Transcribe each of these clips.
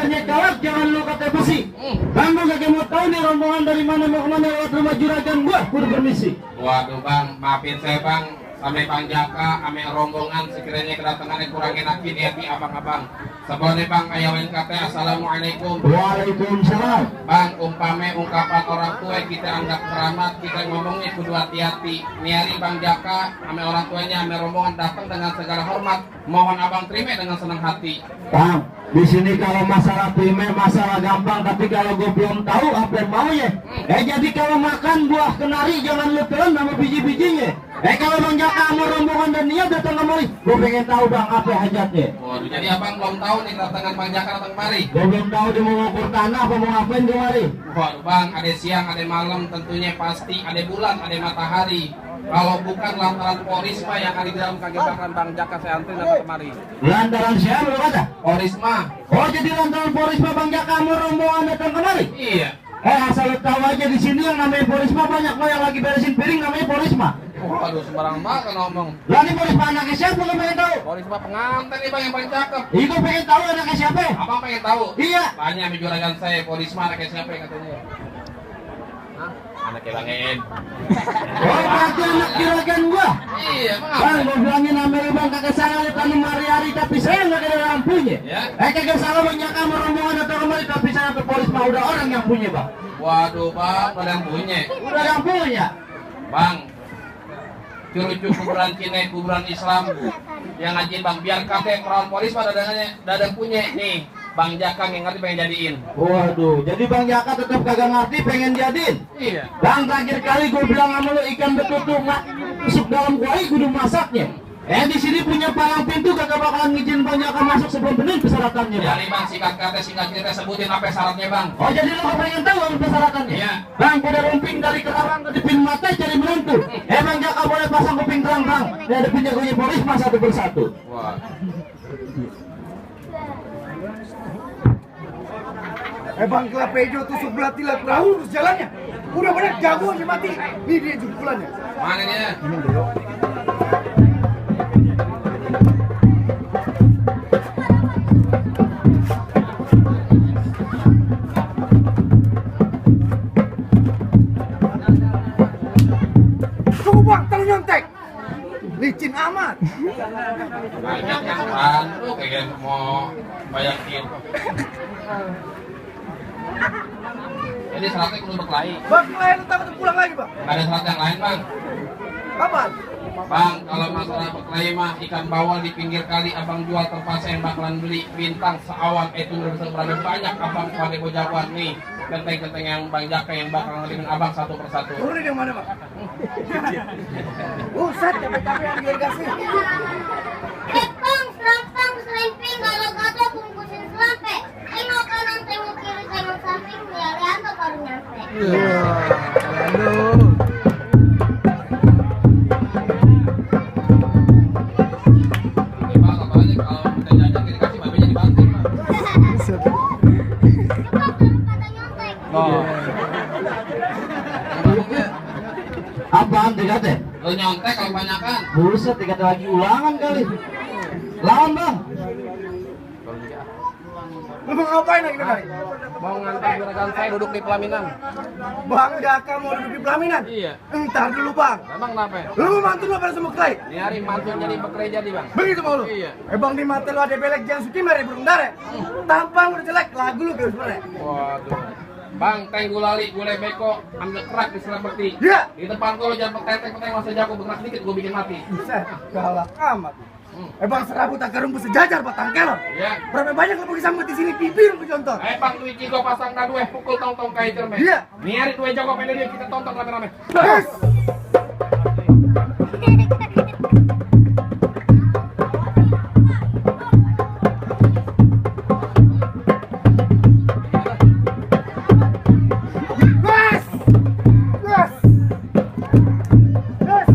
biarnya kalah jangan lu kata besi. Kamu kagak mau tahu nih rombongan dari mana mau kemana lewat rumah juragan gua kudu permisi. Waduh bang, maafin saya bang, sampai Bang Jaka, ame rombongan sekiranya kedatangannya kurang enakin hati abang-abang. Sebelumnya bang, ayawen kata assalamualaikum. Waalaikumsalam. Bang, umpame ungkapan orang tua kita anggap keramat, kita ngomongnya kudu hati-hati. Niari Bang Jaka, ame orang tuanya, ame rombongan datang dengan segala hormat. Mohon abang terima dengan senang hati. Bang, di sini kalau masalah terima masalah gampang, tapi kalau gue belum tahu apa yang maunya. Jadi kalau makan buah kenari jangan lu telan sama biji-bijinya. Kalau Bang Jaka sama rombongan dan niat datang kemari, gue pengen tahu bang apa hajatnya. Waduh, jadi abang belum tahu nih kedatangan Bang Jaka datang kemari. Gue belum tahu dia mau ngukur tanah apa mau ngapain kemari. Waduh bang, ada siang, ada malam, tentunya pasti ada bulan, ada matahari. Kalau bukan lantaran Porisma yang ada di dalam kagetan Bang Jaka, saya antri datang kemari. Lantaran siapa lu kata? Porisma. Oh jadi lantaran Porisma Bang Jaka sama rombongan datang kemari? Iya. Asal lu tahu aja di sini yang namanya Porisma banyak kok yang lagi beresin piring namanya Porisma. Waduh, sembarang banget ngomong. Lah ini Porisma anaknya siapa lu pengen tahu? Porisma pengantin nih bang yang paling cakep. Iya gue pengen tahu anaknya siapa? Abang pengen tahu? Iya. Tanya sama juragan saya, Porisma anaknya siapa yang katanya? Hah? Anaknya Bang En. Oh berarti anak juragan gua. Iya, Bang, bang. gua bilangin nama lu bang kagak salah lu tanam hari-hari tapi saya nggak ada lampunya. Ya. Kagak salah Bang Jaka sama rombongan datang kemari tapi saya ke Porisma udah orang yang punya bang. Waduh bang, ada yang punya. Udah yang punya. Bang, curucu kuburan Cina, kuburan Islam yang ngaji bang, biar kakek perawan Porisma dadang punya nih. Bang Jaka yang ngerti pengen jadiin. Waduh, jadi Bang Jaka tetap kagak ngerti pengen jadiin. Iya. Bang terakhir kali gue bilang sama lu ikan betutu masuk dalam kuali kudu masaknya. Di sini punya palang pintu kagak bakalan ngizin Bang Jaka masuk sebelum bener persyaratannya. Bang. Jadi bang, singkat kata singkat cerita sebutin apa syaratnya bang. Oh jadi lu pengen tahu apa persyaratannya? Iya. Bang, kuda rumping dari Kerawang ke Dipin Mata cari menantu. Bang Jaka boleh pasang kuping terang bang. Hadapin jagonya Porisma satu persatu. Wah. Bang Kelapejo tusuk belatilah perahu terus jalannya. Udah banyak jagonya mati. Ini dia jumpulannya. Mana dia? Tunggu bang, terlalu nyontek. Licin amat. Banyak yang bantu kayak mau bayakin. Jadi syaratnya kudu berkelahi. Bang, lain tetap pulang lagi bang. Nggak ada syarat yang lain bang. Kapan? Bang, kalau masalah berkelahi mah ikan bawal di pinggir kali abang jual terpaksa yang bakalan beli bintang seawan itu udah berada banyak abang pada bojawan nih. Genteng-genteng yang Bang Jaka yang bakal ngelimin abang satu persatu. Turun yang mana bang? Usat capek-capek irigasi. Kepong, serampang, selemping, gado-gado, bungkusin selampe. Tengok kanan, tengok kiri, tengok samping, lihat tuh baru nyampe. Oke bang, apa aja kalau minta jajan kita kasih babenya dibanting bang. Kata nyontek. Oh. Apaan dikata? Lu nyontek kalau banyakan. Buset dikata lagi ulangan kali. Lawan bang. Lu mau ngapain lagi kali? Mau ngantar juragan saya duduk di pelaminan. Bang Jaka mau duduk di pelaminan? Iya. Entar dulu bang. Emang kenapa? Lu mau mantu lu pada semua kelai? Ini hari mantu jadi bekerja di bang. Begitu mau lu? Iya. Bang di mata lu ada belek jangan suki mari burung dare. Tampang udah jelek, lagu lu kayak sebenarnya. Waduh. Bang, teng gulali, gulai beko, ambil kerak di selebriti. Iya. Di depan gua jangan peteng-peteng masa jago bergerak dikit gua bikin mati. Buset, galak amat. Bang serabut akar rumput sejajar batang kelon. Iya. Berapa banyak lu pergi sambut di sini bibir lu contoh. Bang, Luigi gua pasang dua pukul tong-tong kayak cermin. Iya. Nih hari dua jago pendek dia kita tonton rame-rame. Yes. Yes. Yes. Yes.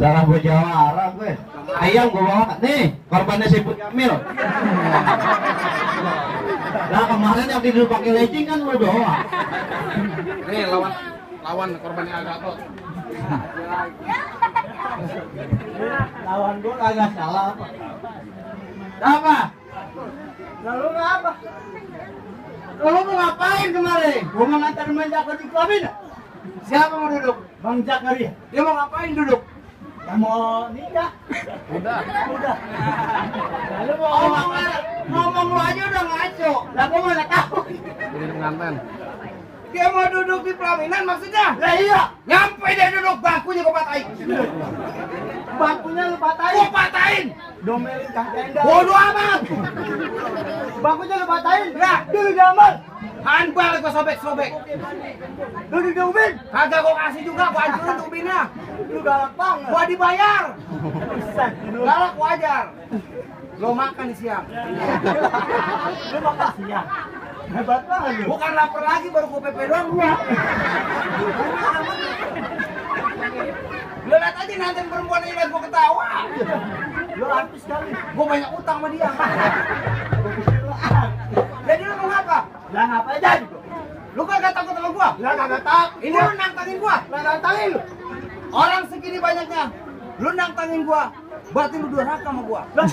Salah gue jawara gue. Ayam gue bawa nih, korbannya si Put Kamil. Nah kemarin yang tidur pakai legging kan lu doang. Nih lawan korbannya Agato. Lawan gue kagak salah apa? Apa? Lalu apa? Lalu mau ngapain kemarin? Gue mau nganterin Bang Jakar di klubin. Siapa mau duduk? Bang Jakar ya? Dia mau ngapain duduk? Ya mau nikah. Udah. Lalu mau ngomong lu aja udah ngaco. Lah gue mana tahu. Jadi pengantin. Dia mau duduk di pelaminan maksudnya? Lah iya. Nyampe dia duduk, bangkunya gue patahin. Bangkunya lu patahin. Gue patahin. Domelin Kang Tenda. Bodoh amat. Bangkunya lu patahin. Lah, Dulu gambar. handbal gue sobek-sobek. Lu diubin. Kagak gue kasih juga, gue hancurin tubinnya. Lu galak banget. Gue dibayar. Buset, lu. Galak wajar. Lo makan di siang. Lu makasih ya. Hebat banget lu. Bukan lapar lagi, baru gue pepe doang gua. Lo liat aja nanti perempuan ini liat gue ketawa. Lu artis kali. Gue banyak utang sama dia. Jadi lo mau ngapa? Lah ngapain jadi? Lu kagak takut sama gua? Lah kagak takut. Ini lu nantangin gua? Lah nantangin lu. Orang segini banyaknya, lu nantangin gua, berarti lu durhaka sama gua. Lah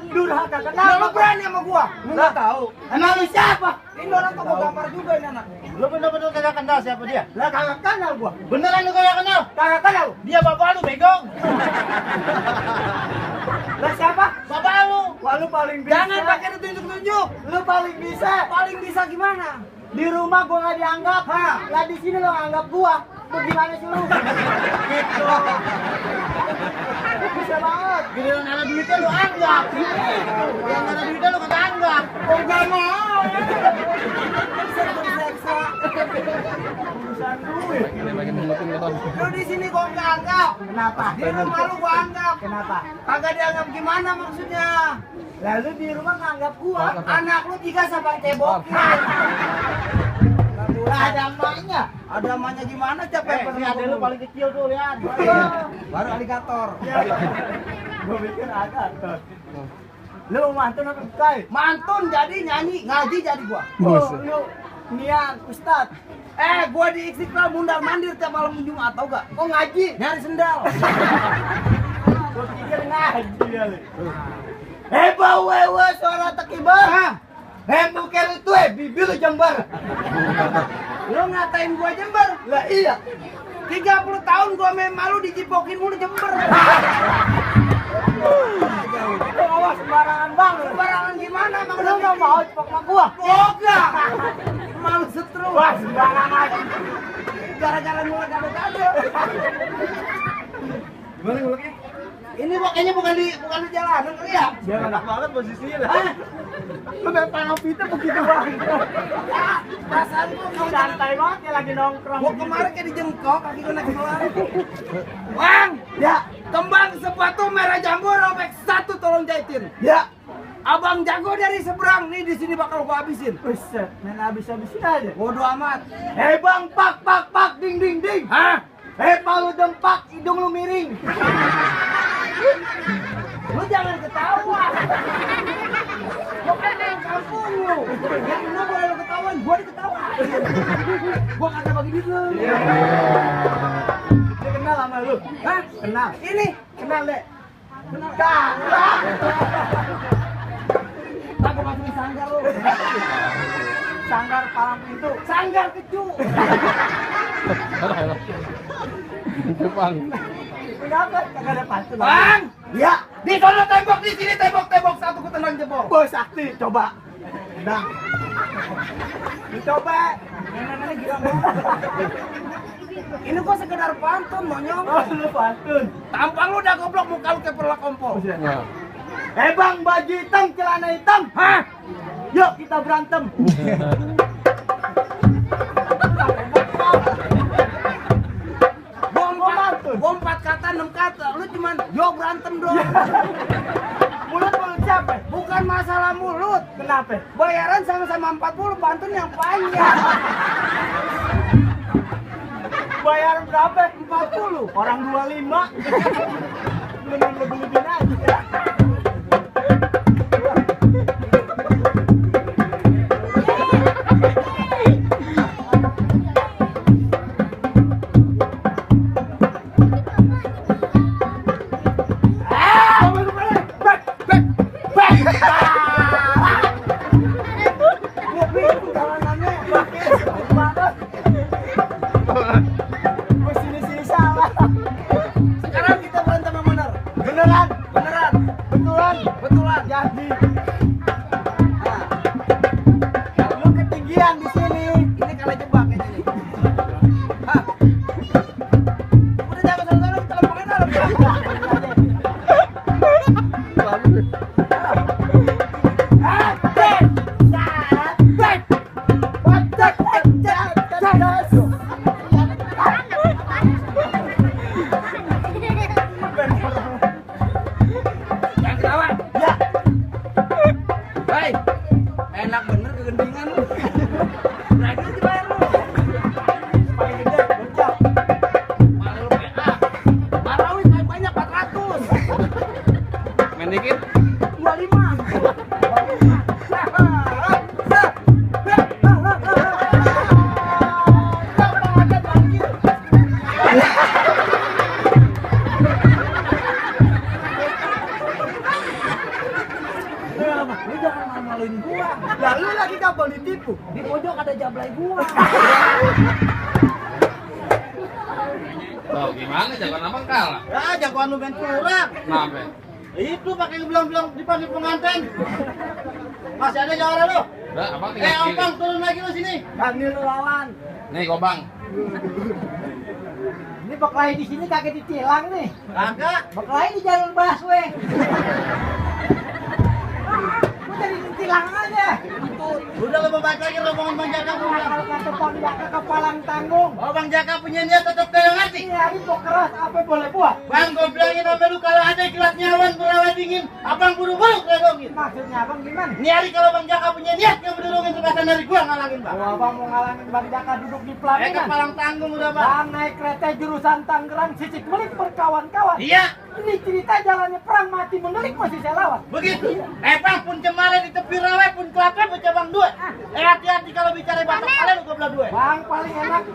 durhaka Nah, kenapa? lu berani sama gua? Lu enggak tahu. Emang lu siapa? Ini orang toko gambar juga ini anak. Lu bener-bener kagak kenal siapa dia? Lah kagak kenal gua. Beneran lu kagak kenal? Kagak kenal. Dia bapak lu begong. Lah siapa? Bapak lu. Wah lu paling bisa. Jangan pakai ditunjuk-tunjuk. Lu paling bisa. Paling bisa gimana? Di rumah gua nggak dianggap. Lah di sini lu anggap gua. Lu gimana sih lu? Gitu. Bisa banget. Giliran ada duitnya lu anggap. Yang ada duitnya lu kagak anggap. Oh gak mau. Urusan duit. Ini lagi mengutin beton. Lu di sini gua nggak anggap. Kenapa? Di rumah lu gua anggap. Kenapa? Kagak dianggap gimana maksudnya? Lalu di rumah nganggap gua. Anak lu 3 sampai cebok. Lah ada emaknya. Ada emaknya gimana capek? Ini ada lu paling kecil tuh lihat. Baru aligator. Gua pikir ada tuh. Lu mantun apa kai? Mantun jadi nyanyi, ngaji jadi gua. Oh, lu niat ustad. Gua di Istiqlal mundar mandir tiap malam Jumat tau gak? Oh ngaji. Nyari sendal. Gua pikir ngaji kali. Bau wewe suara tekibar. Hah? Bukan itu bibir lu Jember. Lu ngatain gua Jember? Lah iya. 30 tahun gua main malu dijipokin mulu Jember. Itu awas sembarangan banget. Sembarangan gimana? Emang Lu nggak mau cepok sama gua? Boga. Malu setru. Wah sembarangan. Gara-gara mulai gado-gado. Gimana nguleknya? Ini kayaknya bukan di jalanan kali ya? Dia enak banget posisinya lah. Hah? Lu main tangan pita begitu banget. Perasaan gua kalau Santai banget ya lagi nongkrong. gua kemarin kayak dijengkok, kaki gua naik keluar. Bang, Ya, kembang sepatu merah jambu robek 1 tolong jahitin. ya. Abang jago dari seberang nih, di sini bakal gua habisin. Buset, main habis-habisin aja. Bodoh amat. Bang, pak, ding, ding, ding. Hah? Palu dempak, hidung lu miring. Lu jangan ketawa. Gua kan orang kampung lu. Yang mana boleh lu ketawain, gua diketawain. Gua kagak bagi duit lu. Dia kenal sama lu. Hah? Kenal. Ini Kenal deh. kenal. Kagak. Kagak masukin sanggar lu. Sanggar palang pintu. Sanggar kecu. Jepang. Kenapa? Kagak ada pantun. Bang, Ya. di sana tembok, di sini tembok 1 ku tendang jebol. Bos sakti, coba. Nah. Dicoba. Nenek-nenek gila banget. Ini gua sekedar pantun, monyong. Oh, lu pantun. Tampang lu udah goblok, muka lu kayak perlak kompol. Nah. Bang, baju hitam, celana hitam. Hah? Yuk kita berantem. Gua 4 kata, 6 kata. Lu cuman, yo berantem dong. Mulut siapa? Bukan masalah mulut. Kenapa? Bayaran sama-sama 40, pantun yang panjang. Bayar berapa? 40. Orang 25. Mending lebih-lebihin aja. Sekarang kita berantem yang bener. Beneran, beneran, betulan, betulan. Jadi, lu ketinggian di sini. Ini kalau jebak ini. Hah? Udah jangan sana kita lempengin dalam. Enak bener kegendingan lu. Berani dibayar lu. Paling gede, bocah. Malah lu PA. Marah wih, paling banyak 400. Main dikit. 25. Lu jangan malu-maluin gua. Lah lu lagi kabel ditipu. Di pojok ada jablay gua. Tuh, gimana jagoan abang kalah? Ya jagoan lu main curang. Kenapa? Itu pakai bilang-bilang dipanggil pengantin. Masih ada jawara lu. Udah, abang tinggal pilih. Opang turun lagi lu sini. Panggil lu lawan. Nih, Gobang. Ini Baklahi di sini kagak ditilang nih. Kagak. Baklahi di jalan busway. Gua jadi ditilang aja. Udah lu baca lagi rombongan Bang Jaka gua. Kalau kata Bang Jaka kepalang tanggung. Oh Bang Jaka punya niat tetap kayak ngerti. Iya, itu keras apa boleh buat. Bang gua bilangin sama lu kalau ada kilat nyawan berawat dingin, abang buru-buru redongin. Maksudnya abang gimana? Ini hari kalau Bang Jaka punya niat yang berdorongin terkatan dari gua ngalangin Bang. Oh, abang mau ngalangin Bang Jaka duduk di pelaminan. Kepalang tanggung udah Bang. Bang naik kereta jurusan Tangerang Sisik Melik berkawan-kawan. Iya. Ini cerita jalannya perang mati menelik masih saya lawan. Begitu. Bang pun cemara di tepi rawa pun kelapa baca Bang dua. Hati-hati kalau bicara batang kalian gua belah dua. Bang paling enak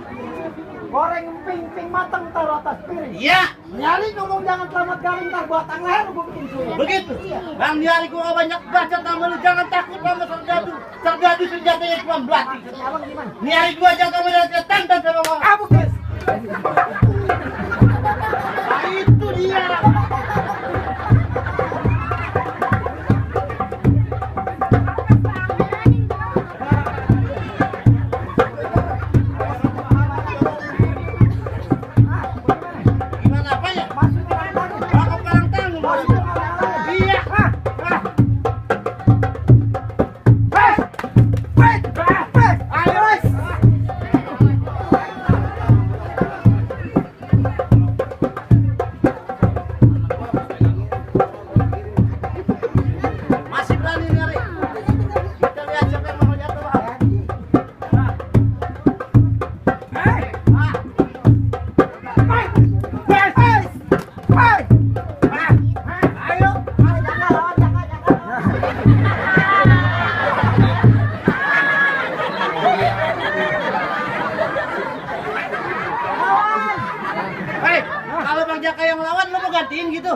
goreng emping matang taruh atas piring. Iya. Nyari ngomong jangan selamat garing ntar batang leher gua bikin sulit. Begitu. Bang nyari gua gak banyak baca sama lu jangan takut sama serdadu. Serdadu senjatanya cuma belati. Abang gimana? Nyari gua jangan kamu jangan tantan sama orang. Abu guys. Nah itu dia. Kalau Bang Jaka yang lawan lo mau gantiin gitu?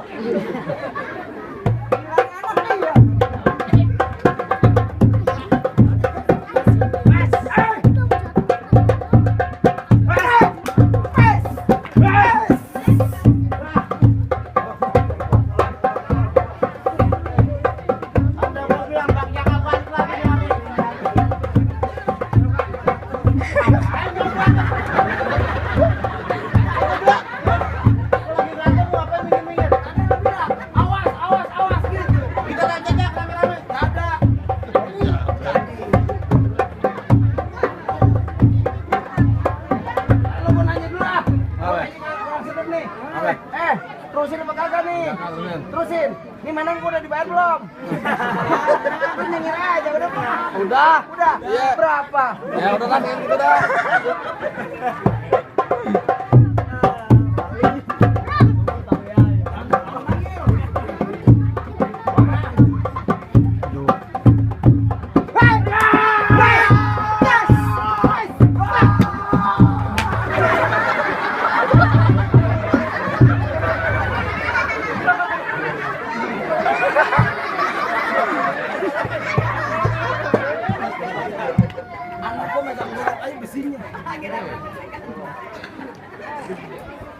Terusin apa kagak nih? Terusin. Ini Meneng gua udah dibayar belum? Aku nyengir aja udah Pak. Udah. Udah. Berapa? Ya udah kan gitu dah.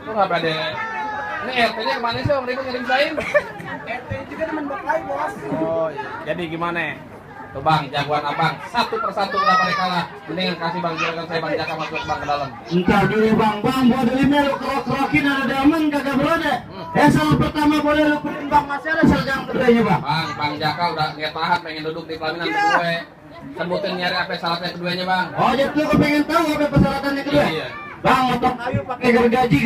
Lu ngapa deh? Ini RT-nya kemana sih? Om Ribut ngirim-sain? RT juga teman bapak bos. Oh, jadi gimana? Tuh bang, jagoan abang satu persatu udah pada kalah. Mendingan kasih bang juragan saya bang Jaka masuk bang ke dalam. Entar dulu bang, buat dari lu kerok-kerokin ada daman kagak berada. Asal pertama boleh lu bang masalah serjang kedainya bang. Bang Jaka udah nggak tahan pengen duduk di pelaminan kedua. Sebutin nyari apa syaratnya keduanya bang. Oh jadi lu kepengen tahu apa persyaratannya kedua? Iya. Bang, motor kayu pakai gergaji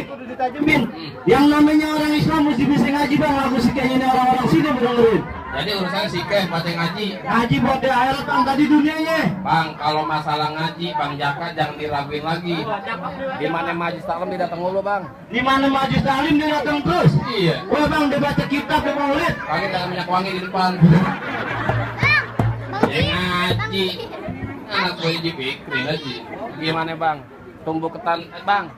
kudu ditajemin. Yang namanya orang Islam mesti bisa ngaji bang. Aku sih kayaknya ini orang-orang sini bener-bener. Jadi urusannya sikeh baca ngaji. Ngaji buat di akhirat bang tadi dunianya. Bang, kalau masalah ngaji, Bang Jaka jangan diraguin lagi. Di mana majlis taklim dia datang dulu, Bang. Di mana majlis taklim dia datang terus. Iya. Wah bang, dia baca kitab dia maulid. Pakai jangan minyak wangi di depan. Ya ngaji. Anak gue Haji Fikri ngaji. Gimana, Bang? Tumbuh ketan, Bang.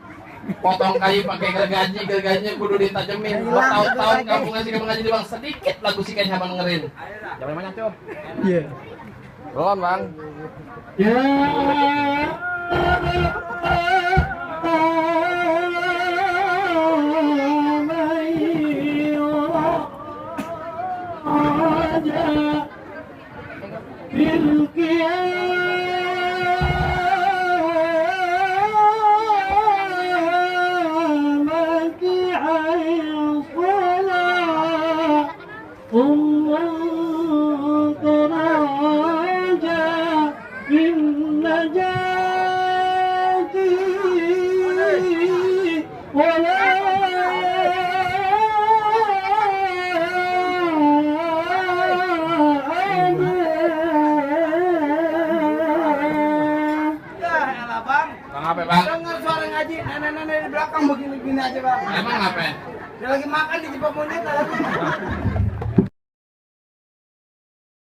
Potong kayu pakai gergajinya kudu ditajemin. Bertahun-tahun kamu ngaji Bang, sedikit lagu sikenya Bang dengerin. Jangan banyak, Cok. Iya. Belum, Bang. Ya. Apa, Bang? Dengar suara ngaji, nenek-nenek di belakang begini-begini aja bang. Emang apa? Dia lagi makan di Jepang Monyet.